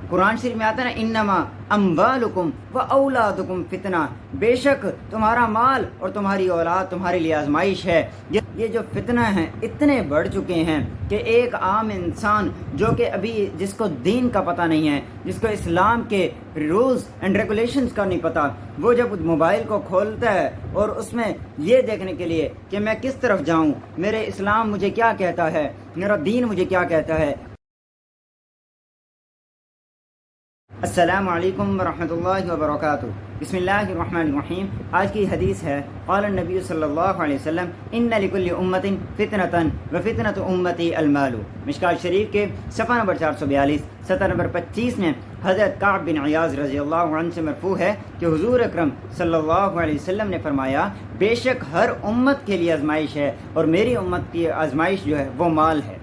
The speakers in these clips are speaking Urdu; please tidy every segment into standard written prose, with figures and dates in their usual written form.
قرآن شریف میں آتا ہے نا انما اموالکم و اولادکم فتنہ، بے شک تمہارا مال اور تمہاری اولاد تمہارے لیے آزمائش ہے۔ یہ جو فتنہ ہیں اتنے بڑھ چکے ہیں کہ ایک عام انسان جو کہ ابھی جس کو دین کا پتہ نہیں ہے، جس کو اسلام کے رولز اینڈ ریگولیشنز کا نہیں پتہ، وہ جب موبائل کو کھولتا ہے اور اس میں یہ دیکھنے کے لیے کہ میں کس طرف جاؤں، میرے اسلام مجھے کیا کہتا ہے، میرا دین مجھے کیا کہتا ہے۔ السلام علیکم ورحمۃ اللہ وبرکاتہ۔ بسم اللہ الرحمن الرحیم۔ آج کی حدیث ہے قال النبی صلی اللہ علیہ وسلم ان لکل امت فتنۃ وفتنۃ امتی المال۔ مشکوٰۃ شریف کے صفحہ نمبر 442 سطر نمبر 25 میں حضرت کعب بن عیاض رضی اللہ عنہ سے مرفوع ہے کہ حضور اکرم صلی اللہ علیہ وسلم نے فرمایا بے شک ہر امت کے لیے آزمائش ہے اور میری امت کی آزمائش جو ہے وہ مال ہے۔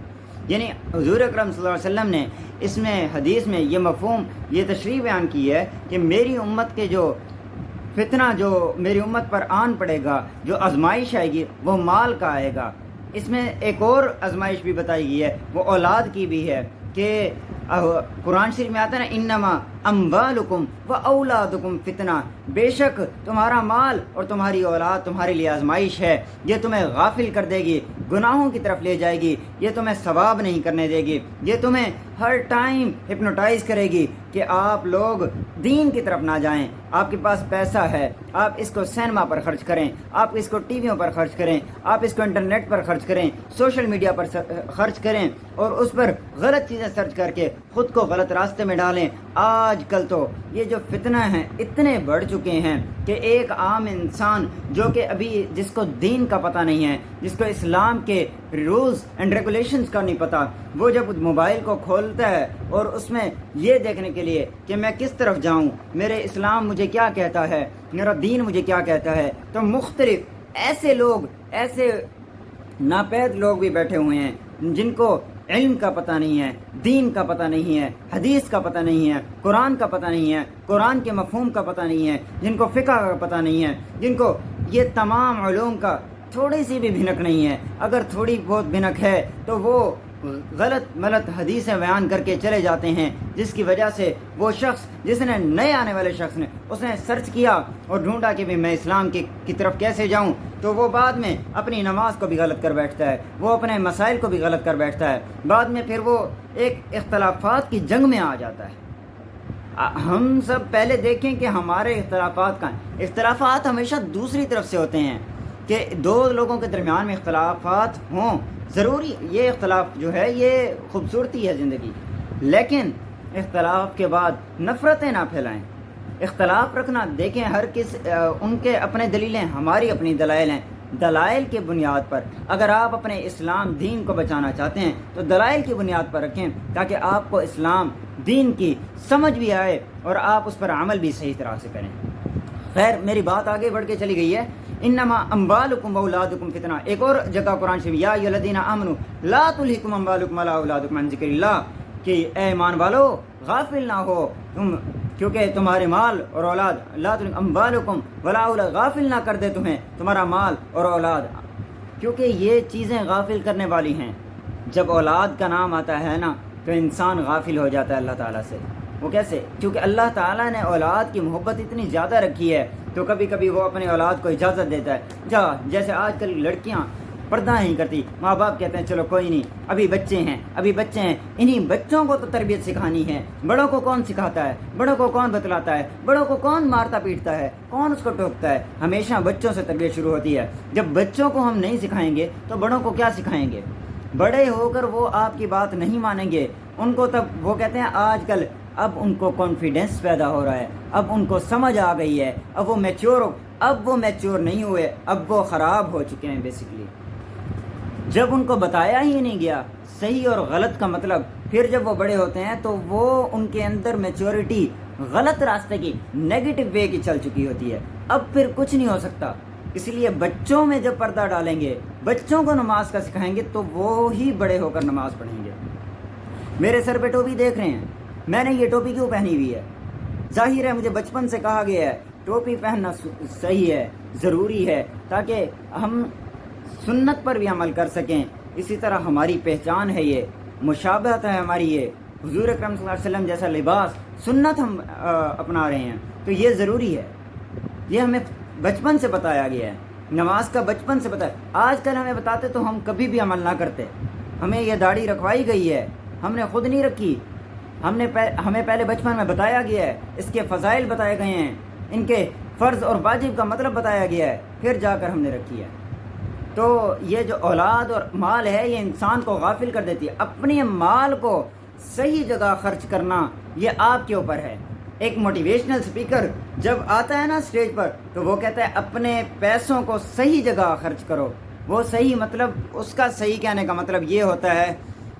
یعنی حضور اکرم صلی اللہ علیہ وسلم نے اس میں حدیث میں یہ مفہوم، یہ تشریح بیان کی ہے کہ میری امت کے جو فتنہ جو میری امت پر آن پڑے گا، جو آزمائش آئے گی وہ مال کا آئے گا۔ اس میں ایک اور آزمائش بھی بتائی گئی ہے، وہ اولاد کی بھی ہے کہ قرآن شریف میں آتا ہے نا انما اموالکم و اولادکم فتنہ، بے شک تمہارا مال اور تمہاری اولاد تمہارے لیے آزمائش ہے۔ یہ تمہیں غافل کر دے گی، گناہوں کی طرف لے جائے گی، یہ تمہیں ثواب نہیں کرنے دے گی، یہ تمہیں ہر ٹائم ہپنوٹائز کرے گی کہ آپ لوگ دین کی طرف نہ جائیں۔ آپ کے پاس پیسہ ہے، آپ اس کو سینما پر خرچ کریں، آپ اس کو ٹی ویوں پر خرچ کریں، آپ اس کو انٹرنیٹ پر خرچ کریں، سوشل میڈیا پر خرچ کریں اور اس پر غلط چیزیں سرچ کر کے خود کو غلط راستے میں ڈالیں۔ آج کل تو یہ جو فتنہ ہیں اتنے بڑھ چکے ہیں کہ ایک عام انسان جو کہ ابھی جس کو دین کا پتہ نہیں ہے، جس کو اسلام کے رولز اینڈ ریگولیشنز کا نہیں پتہ، وہ جب موبائل کو کھولتا ہے اور اس میں یہ دیکھنے کے لیے کہ میں کس طرف جاؤں، میرے اسلام مجھے کیا کہتا ہے، میرا دین مجھے کیا کہتا ہے، تو مختلف ایسے لوگ، ایسے ناپید لوگ بھی بیٹھے ہوئے ہیں جن کو علم کا پتہ نہیں ہے، دین کا پتہ نہیں ہے، حدیث کا پتہ نہیں ہے، قرآن کا پتہ نہیں ہے، قرآن کے مفہوم کا پتہ نہیں ہے، جن کو فقہ کا پتہ نہیں ہے، جن کو یہ تمام علوم کا تھوڑی سی بھی بھنک نہیں ہے۔ اگر تھوڑی بہت بھنک ہے تو وہ غلط ملت حدیثیں بیان کر کے چلے جاتے ہیں، جس کی وجہ سے وہ شخص جس نے نئے آنے والے شخص نے اس نے سرچ کیا اور ڈھونڈا کہ بھی میں اسلام کی طرف کیسے جاؤں، تو وہ بعد میں اپنی نماز کو بھی غلط کر بیٹھتا ہے، وہ اپنے مسائل کو بھی غلط کر بیٹھتا ہے، بعد میں پھر وہ ایک اختلافات کی جنگ میں آ جاتا ہے۔ ہم سب پہلے دیکھیں کہ ہمارے اختلافات کا اختلافات ہمیشہ دوسری طرف سے ہوتے ہیں کہ دو لوگوں کے درمیان میں اختلافات ہوں، ضروری یہ اختلاف جو ہے یہ خوبصورتی ہے زندگی، لیکن اختلاف کے بعد نفرتیں نہ پھیلائیں۔ اختلاف رکھنا، دیکھیں ہر کس ان کے اپنے دلیلیں، ہماری اپنی دلائل ہیں، دلائل کی بنیاد پر اگر آپ اپنے اسلام دین کو بچانا چاہتے ہیں تو دلائل کی بنیاد پر رکھیں تاکہ آپ کو اسلام دین کی سمجھ بھی آئے اور آپ اس پر عمل بھی صحیح طرح سے کریں۔ خیر، میری بات آگے بڑھ کے چلی گئی ہے۔ انما اموالکم واولادکم فتنہ، ایک اور جگہ قرآن شریف یا ایھا الذین آمنوا لا تلہکم اموالکم ولا اولادکم عن ذکر اللہ، کہ اے ایمان والو غافل نہ ہو تم، کیونکہ تمہارے مال اور اولاد، لا تلہکم اموالکم ولا اولاد، غافل نہ کر دے تمہیں تمہارا مال اور اولاد، کیونکہ یہ چیزیں غافل کرنے والی ہیں۔ جب اولاد کا نام آتا ہے نا تو انسان غافل ہو جاتا ہے اللہ تعالیٰ سے۔ وہ کیسے؟ کیونکہ اللہ تعالیٰ نے اولاد کی محبت اتنی زیادہ رکھی ہے تو کبھی کبھی وہ اپنی اولاد کو اجازت دیتا ہے، جیسے آج کل لڑکیاں پردہ نہیں کرتی، ماں باپ کہتے ہیں چلو کوئی نہیں، ابھی بچے ہیں، انہی بچوں کو تو تربیت سکھانی ہے، بڑوں کو کون سکھاتا ہے، بڑوں کو کون بتلاتا ہے، بڑوں کو کون مارتا پیٹتا ہے، کون اس کو ٹوکتا ہے؟ ہمیشہ بچوں سے تربیت شروع ہوتی ہے۔ جب بچوں کو ہم نہیں سکھائیں گے تو بڑوں کو کیا سکھائیں گے؟ بڑے ہو کر وہ آپ کی بات نہیں مانیں گے، ان کو تب وہ کہتے ہیں آج کل اب ان کو کانفیڈنس پیدا ہو رہا ہے، اب ان کو سمجھ آ گئی ہے، اب وہ میچور نہیں ہوئے، اب وہ خراب ہو چکے ہیں بیسیکلی۔ جب ان کو بتایا ہی نہیں گیا صحیح اور غلط کا مطلب، پھر جب وہ بڑے ہوتے ہیں تو وہ ان کے اندر میچورٹی غلط راستے کی، نیگیٹو وے کی چل چکی ہوتی ہے، اب پھر کچھ نہیں ہو سکتا۔ اس لیے بچوں میں جب پردہ ڈالیں گے، بچوں کو نماز کا سکھائیں گے تو وہ ہی بڑے ہو کر نماز پڑھیں گے۔ میرے سر پہ ٹوپی دیکھ رہے ہیں، میں نے یہ ٹوپی کیوں پہنی ہوئی ہے؟ ظاہر ہے مجھے بچپن سے کہا گیا ہے ٹوپی پہننا صحیح ہے، ضروری ہے، تاکہ ہم سنت پر بھی عمل کر سکیں۔ اسی طرح ہماری پہچان ہے، یہ مشابہت ہے ہماری، یہ حضور اکرم صلی اللہ علیہ وسلم جیسا لباس سنت ہم اپنا رہے ہیں، تو یہ ضروری ہے، یہ ہمیں بچپن سے بتایا گیا ہے، نماز کا بچپن سے بتایا۔ آج کل ہمیں بتاتے تو ہم کبھی بھی عمل نہ کرتے۔ ہمیں یہ داڑھی رکھوائی گئی ہے، ہم نے خود نہیں رکھی، ہمیں پہلے بچپن میں بتایا گیا ہے، اس کے فضائل بتائے گئے ہیں، ان کے فرض اور واجب کا مطلب بتایا گیا ہے، پھر جا کر ہم نے رکھی ہے۔ تو یہ جو اولاد اور مال ہے یہ انسان کو غافل کر دیتی ہے۔ اپنے مال کو صحیح جگہ خرچ کرنا یہ آپ کے اوپر ہے۔ ایک موٹیویشنل سپیکر جب آتا ہے نا اسٹیج پر تو وہ کہتا ہے اپنے پیسوں کو صحیح جگہ خرچ کرو۔ وہ صحیح مطلب اس کا صحیح کہنے کا مطلب یہ ہوتا ہے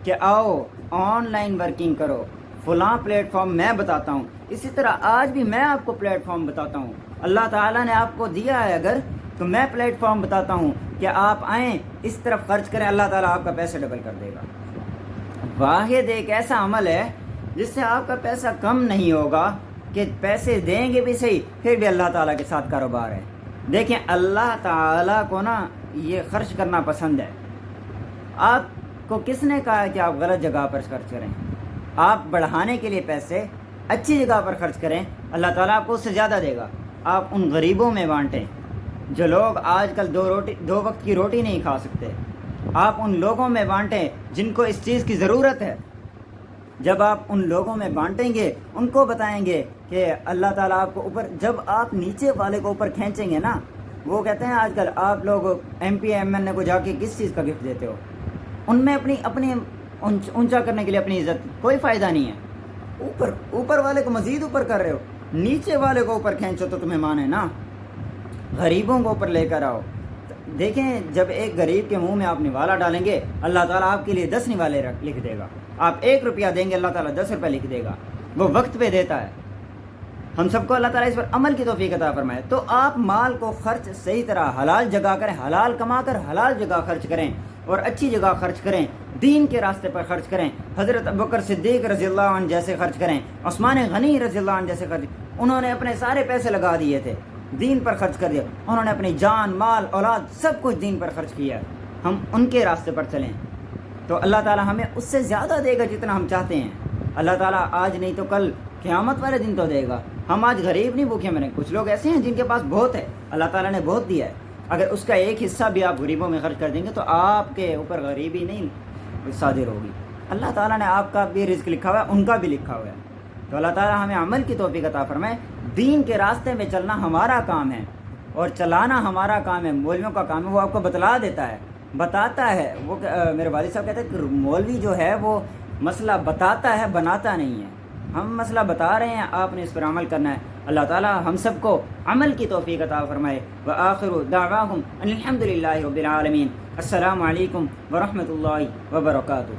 کہ آؤ آن لائن ورکنگ کرو، فلاں پلیٹ فارم میں بتاتا ہوں۔ اسی طرح آج بھی میں آپ کو پلیٹ فارم بتاتا ہوں، اللہ تعالیٰ نے آپ کو دیا ہے اگر تو میں پلیٹ فارم بتاتا ہوں کہ آپ آئیں اس طرف خرچ کریں، اللہ تعالیٰ آپ کا پیسہ ڈبل کر دے گا۔ واحد ایک ایسا عمل ہے جس سے آپ کا پیسہ کم نہیں ہوگا کہ پیسے دیں گے بھی صحیح پھر بھی اللہ تعالیٰ کے ساتھ کاروبار ہے۔ دیکھیں اللہ تعالیٰ کو نا یہ خرچ کرنا پسند ہے۔ آپ کو کس نے کہا ہے کہ آپ غلط جگہ پر خرچ کریں؟ آپ بڑھانے کے لیے پیسے اچھی جگہ پر خرچ کریں، اللہ تعالیٰ آپ کو اس سے زیادہ دے گا۔ آپ ان غریبوں میں بانٹیں جو لوگ آج کل دو وقت کی روٹی نہیں کھا سکتے، آپ ان لوگوں میں بانٹیں جن کو اس چیز کی ضرورت ہے۔ جب آپ ان لوگوں میں بانٹیں گے، ان کو بتائیں گے کہ اللہ تعالیٰ آپ کو اوپر، جب آپ نیچے والے کو اوپر کھینچیں گے نا، وہ کہتے ہیں آج کل آپ لوگ ایم پی ایم این اے کو جا کے کس چیز کا گفٹ دیتے ہو؟ ان میں اپنی اونچا کرنے کے لیے اپنی عزت کوئی فائدہ نہیں ہے۔ اوپر والے کو مزید اوپر کر رہے ہو، نیچے والے کو اوپر کھینچو تو تمہیں مانے نا، غریبوں کو اوپر لے کر آؤ۔ دیکھیں جب ایک غریب کے منہ میں آپ نوالا ڈالیں گے اللہ تعالیٰ آپ کے لیے 10 نوالے لکھ دے گا۔ آپ 1 روپیہ دیں گے اللہ تعالیٰ 10 روپے لکھ دے گا، وہ وقت پہ دیتا ہے۔ ہم سب کو اللہ تعالیٰ اس پر عمل کی توفیق عطا فرمائے۔ تو آپ مال کو خرچ صحیح طرح حلال جگہ کریں، حلال کما کر حلال جگہ خرچ کریں اور اچھی جگہ خرچ کریں، دین کے راستے پر خرچ کریں۔ حضرت ابوبکر صدیق رضی اللہ عنہ جیسے خرچ کریں، عثمان غنی رضی اللہ عنہ جیسے خرچ، انہوں نے اپنے سارے پیسے لگا دیے تھے، دین پر خرچ کر دیا، انہوں نے اپنی جان مال اولاد سب کچھ دین پر خرچ کیا۔ ہم ان کے راستے پر چلیں تو اللہ تعالیٰ ہمیں اس سے زیادہ دے گا جتنا ہم چاہتے ہیں۔ اللہ تعالیٰ آج نہیں تو کل قیامت والے دن تو دے گا۔ ہم آج غریب نہیں بھوکے مریں، کچھ لوگ ایسے ہیں جن کے پاس بہت ہے، اللہ تعالیٰ نے بہت دیا ہے، اگر اس کا ایک حصہ بھی آپ غریبوں میں خرچ کر دیں گے تو آپ کے اوپر غریبی نہیں صادر ہوگی۔ اللہ تعالیٰ نے آپ کا بھی رزق لکھا ہوا ہے، ان کا بھی لکھا ہوا ہے۔ تو اللہ تعالیٰ ہمیں عمل کی توفیق عطا فرمائے۔ دین کے راستے میں چلنا ہمارا کام ہے اور چلانا ہمارا کام ہے، مولویوں کا کام ہے، وہ آپ کو بتلا دیتا ہے، بتاتا ہے۔ وہ میرے والد صاحب کہتے ہیں کہ مولوی جو ہے وہ مسئلہ بتاتا ہے، بناتا نہیں ہے۔ ہم مسئلہ بتا رہے ہیں، آپ نے اس پر عمل کرنا ہے۔ اللہ تعالیٰ ہم سب کو عمل کی توفیق عطا فرمائے۔ وآخر دعواہم ان الحمد للہ رب العالمین۔ السلام علیکم ورحمۃ اللہ وبرکاتہ۔